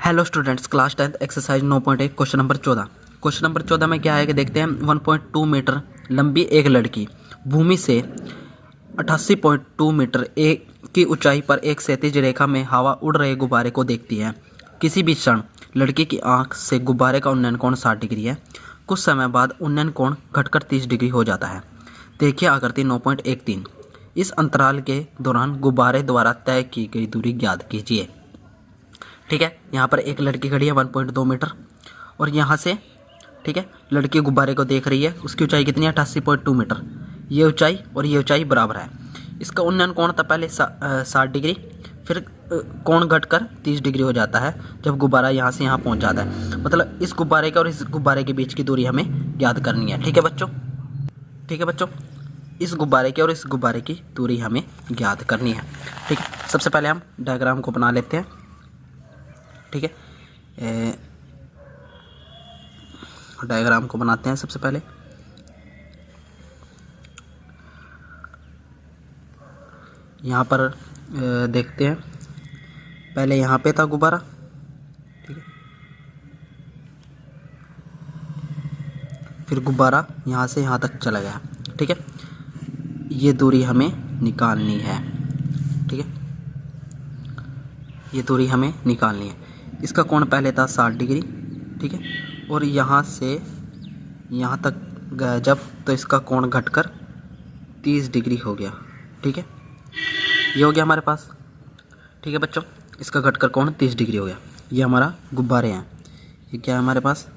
Hello students, class 10 exercise 9.1 question number 14 में क्या है कि देखते हैं। 1.2 मीटर लंबी एक लड़की भूमि से 88.2 मीटर एक की ऊंचाई पर एक क्षैतिज रेखा में हवा उड़ रहे गुब्बारे को देखती है। किसी भी क्षण लड़की की आंख से गुब्बारे का उन्नयन कोण 60 डिग्री है। कुछ समय बाद उन्नयन कोण घटकर 30 डिग्री हो जाता है। देखिए आकृति 9.13। इस अंतराल के दौरान गुब्बारे द्वारा तय की गई दूरी ज्ञात कीजिए। ठीक है, यहाँ पर एक लड़की खड़ी है 1.2 मीटर और यहाँ से ठीक है लड़की गुब्बारे को देख रही है। उसकी ऊंचाई कितनी है? 88.2 मीटर। ये ऊंचाई और ये ऊंचाई बराबर है। इसका उन्नयन कोण था पहले 60 डिग्री, फिर कोण घटकर 30 डिग्री हो जाता है जब गुब्बारा यहाँ से यहाँ पहुँच जाता है। मतलब इस गुब्बारे के और इस गुब्बारे के बीच की दूरी हमें ज्ञात करनी है। ठीक है बच्चों, इस गुब्बारे की और इस गुब्बारे की दूरी हमें ज्ञात करनी है। ठीक है, सबसे पहले हम डायग्राम को बना लेते हैं। ठीक है, डायग्राम को बनाते हैं सबसे पहले। यहाँ पर देखते हैं, पहले यहाँ पे था गुब्बारा। ठीक है, फिर गुब्बारा यहाँ से यहाँ तक चला गया। ठीक है, ये दूरी हमें निकालनी है। ठीक है, ये दूरी हमें निकालनी है। इसका कोण पहले था 60 डिग्री। ठीक है, और यहाँ से यहाँ तक गया जब, तो इसका कोण घटकर 30 डिग्री हो गया। ठीक है, ये हो गया हमारे पास। ठीक है बच्चों, इसका घटकर कोण 30 डिग्री हो गया। ये हमारा गुब्बारे हैं। ये क्या है हमारे पास?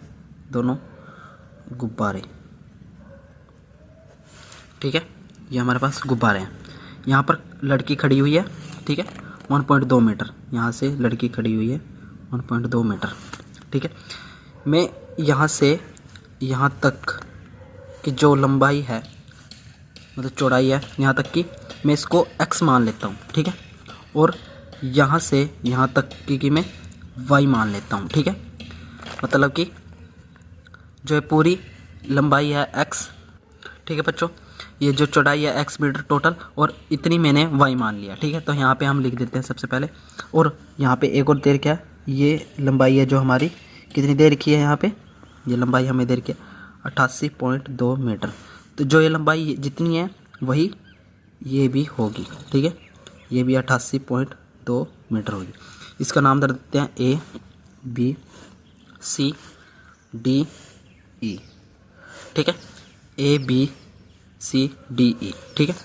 दोनों गुब्बारे। ठीक है, ये हमारे पास गुब्बारे हैं। यहाँ पर लड़की खड़ी हुई है। ठीक है, 1.2 मीटर। यहाँ से लड़की खड़ी हुई है 1.2 मीटर। ठीक है, मैं यहाँ से यहाँ तक की जो लंबाई है, मतलब चौड़ाई है यहाँ तक की, मैं इसको x मान लेता हूँ। ठीक है, और यहाँ से यहाँ तक की मैं y मान लेता हूँ। ठीक है, मतलब कि जो है पूरी लंबाई है x। ठीक है बच्चों, ये जो चौड़ाई है x मीटर टोटल, और इतनी मैंने y मान लिया। ठीक है, तो यहाँ पे हम लिख देते हैं सबसे पहले। और यहाँ पे एक और देर क्या है, ये लंबाई है जो हमारी कितनी देर की है। यहाँ पे ये लंबाई हमें देर की 88.2 मीटर। तो जो ये लंबाई जितनी है वही ये भी होगी। ठीक है, ये भी 88.2 मीटर होगी। इसका नाम दे देते हैं A B C D E। ठीक है, A B C D E। ठीक है,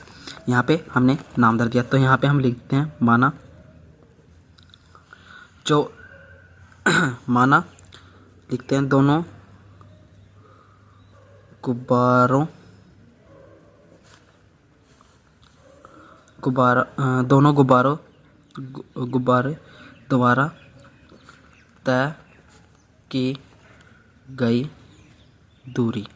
यहाँ पे हमने नाम दे दिया। तो यहाँ पे हम लिखते हैं माना, जो माना लिखते हैं दोनों गुब्बारे द्वारा तय की गई दूरी।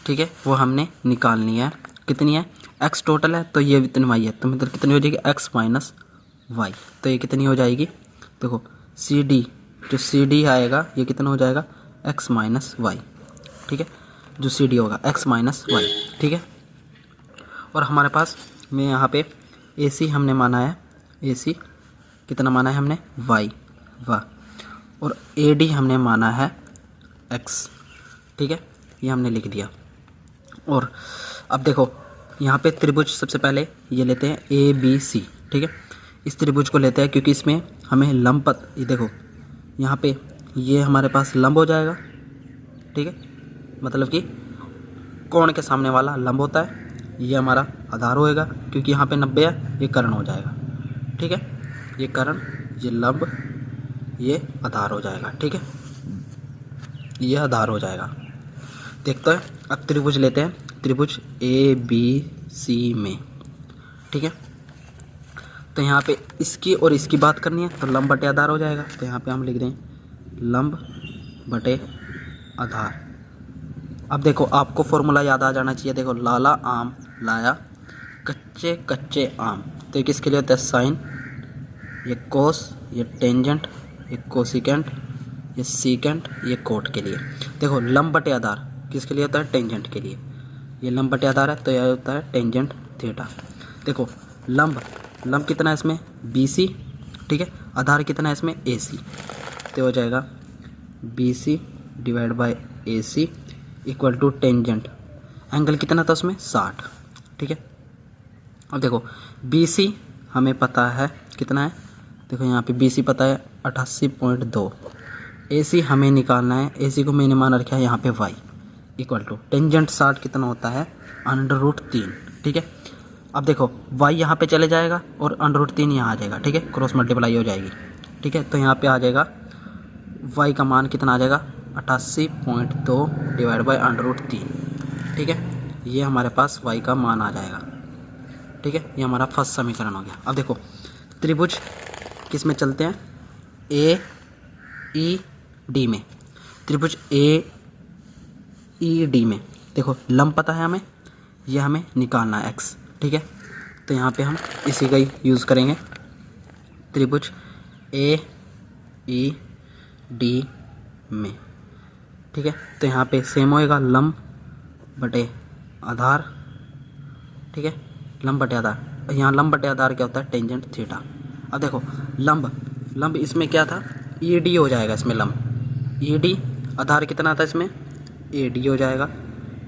ठीक है, वो हमने निकालनी है। कितनी है? x टोटल है, तो ये इतनी y है, तो मतलब कितनी हो जाएगी? x minus Y. तो ये कितनी हो जाएगी? देखो CD, जो CD आएगा ये कितना हो जाएगा? x minus Y. ठीक है, जो CD होगा x माइनस वाई। ठीक है, और हमारे पास में यहाँ पे AC हमने माना है। AC कितना माना है हमने? y वाह। और AD हमने माना है x। ठीक है, ये हमने लिख दिया। और अब देखो यहाँ पे त्रिभुज सबसे पहले ये लेते हैं ABC। ठीक है, इस त्रिभुज को लेते हैं क्योंकि इसमें हमें लंब ये देखो यहाँ पे ये हमारे पास लंब हो जाएगा। ठीक है, मतलब कि कोण के सामने वाला लंब होता है। ये हमारा आधार होएगा क्योंकि यहाँ पे 90 है, ये कर्ण हो जाएगा। ठीक है, ये कर्ण, ये लंब, ये आधार हो जाएगा। ठीक है, ये आधार हो जाएगा। देखते हैं, अब त्रिभुज लेते हैं, त्रिभुज ABC में। ठीक है, तो यहाँ पे इसकी और इसकी बात करनी है, तो लंब बटे आधार हो जाएगा। तो यहाँ पे हम लिख दें लंब बटे आधार। अब देखो आपको फॉर्मूला याद आ जाना चाहिए। देखो लाला आम लाया कच्चे कच्चे आम, तो ये किसके लिए होता है? साइन, ये कोस, ये टेंजेंट, ये कोसिकेंट, ये सीकेंट, ये कोट के लिए। देखो लंब बटे आधार किसके लिए होता है? टेंजेंट के लिए। ये लंब बटे आधार है, तो यह होता है टेंजेंट थीटा। देखो लंब कितना है इसमें? BC। ठीक है, आधार कितना है इसमें AC, तो हो जाएगा BC divide by AC equal to tangent angle कितना था उसमें 60। ठीक है, अब देखो BC हमें पता है कितना है, देखो यहाँ पे BC पता है 88.2, AC हमें निकालना है, AC को मैंने मान रखा है यहाँ पे y इक्वल टू टेंजेंट 60 कितना होता है √3। ठीक है, अब देखो y यहाँ पे चले जाएगा और √3 यहाँ आ जाएगा। ठीक है, क्रॉस मल्टीप्लाई हो जाएगी। ठीक है, तो यहाँ पे आ जाएगा y का मान कितना आ जाएगा 88.2 डिवाइड बाई √3। ठीक है, ये हमारे पास y का मान आ जाएगा। ठीक है, ये हमारा फर्स्ट समीकरण हो गया। अब देखो त्रिभुज किस में चलते हैं, AED में, त्रिभुज AED में देखो लंब पता है हमें, ये हमें निकालना है x। ठीक है, तो यहाँ पे हम इसी का ही यूज़ करेंगे, त्रिभुज AED में। ठीक है, तो यहाँ पे सेम होएगा लंब बटे आधार। ठीक है, लंब बटे आधार, यहाँ लंब बटे आधार क्या होता है टेंजेंट थीटा। अब देखो लंब इसमें क्या था ED हो जाएगा, इसमें लंब ED, आधार कितना था इसमें AD हो जाएगा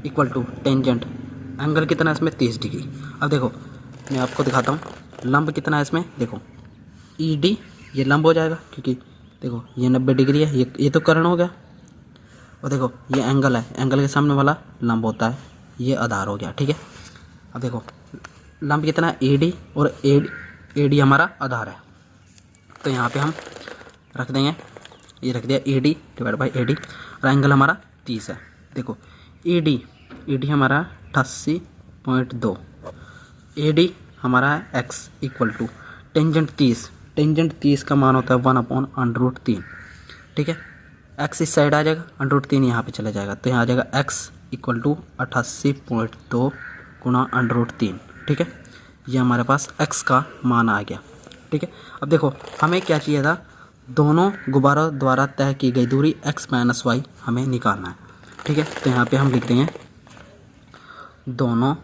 इक्वल टू टेंजेंट एंगल कितना है इसमें 30 डिग्री। अब देखो मैं आपको दिखाता हूँ लंब कितना है इसमें, देखो ED ये लंब हो जाएगा क्योंकि देखो ये 90 डिग्री है, ये तो कर्ण हो गया, और देखो ये एंगल है, एंगल के सामने वाला लंब होता है, ये आधार हो गया। ठीक है, अब देखो लंब कितना है AD और AD हमारा आधार है, तो यहाँ पे हम रख देंगे, ये रख दिया AD डिवाइड बाई AD और एंगल हमारा 30 है। देखो ED हमारा 88.2, AD हमारा है x इक्वल टू टेंजेंट 30 का मान होता है 1/√3। ठीक है, x इस साइड आ जाएगा, √3 यहाँ पे चला जाएगा, तो यहाँ आ जाएगा x इक्वल टू 88.2 गुणा √3। ठीक है, ये हमारे पास x का मान आ गया। ठीक है, अब देखो हमें क्या चाहिए था, दोनों गुब्बारों द्वारा तय की गई दूरी x - y हमें निकालना है। ठीक है, तो यहाँ पे हम लिख देंगे दोनों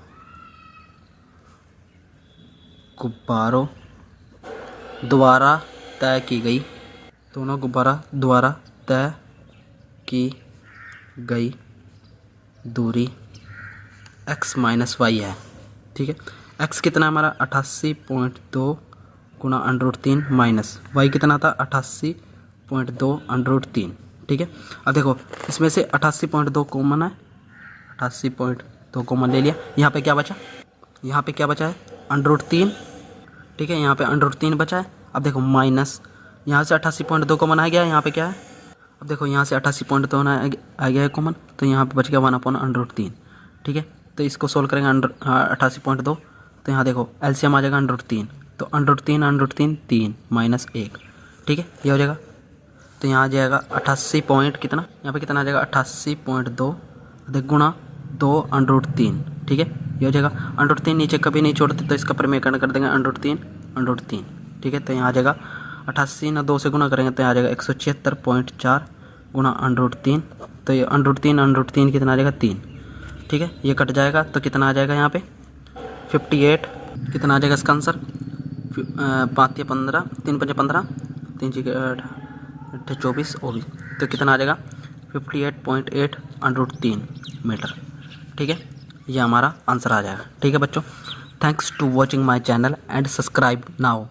गुब्बारों द्वारा तय की गई दूरी x - y है। ठीक है, x कितना हमारा 88.2 गुणा √3 माइनस y कितना था 88.2 √3। ठीक है, अब देखो इसमें से 88.2 कॉमन है, 88.2 कॉमन ले लिया, यहाँ पे क्या बचा है √3। ठीक है, यहाँ पे √3 बचा है। अब देखो माइनस यहाँ से 88.2 कॉमन आ गया, यहाँ पे क्या है, अब देखो यहाँ से 88.2 आ गया है कॉमन, तो यहाँ पे बच गया 1/√3। ठीक है, तो इसको सोल्व करेंगे 88.2, तो यहाँ देखो एलसीएम आ जाएगा √3, तो √3 3 माइनस 1। ठीक है, ये हो जाएगा, तो यहाँ आ जाएगा 88 पॉइंट कितना, यहाँ पे कितना आ जाएगा 88.2 गुणा 2/√3। ठीक है, ये हो जाएगा, √3 नीचे कभी नहीं छोड़ते तो इसका परिमेयकरण कर देंगे √3। ठीक है, तो यहाँ आ जाएगा 88 ना 2 से गुना करेंगे तो यहाँ आ जाएगा 176.4 गुणा √3, तो ये √3 कितना आ जाएगा 3। ठीक है, ये कट जाएगा तो कितना आ जाएगा यहाँ पे 58, कितना आ जाएगा इसका आंसर 5 या 15, 3 5 15, 3 6 8 24 और तो कितना आ जाएगा 58.8 √3 मीटर। ठीक है, ये हमारा आंसर आ जाएगा। ठीक है बच्चों, thanks to watching my channel and subscribe now.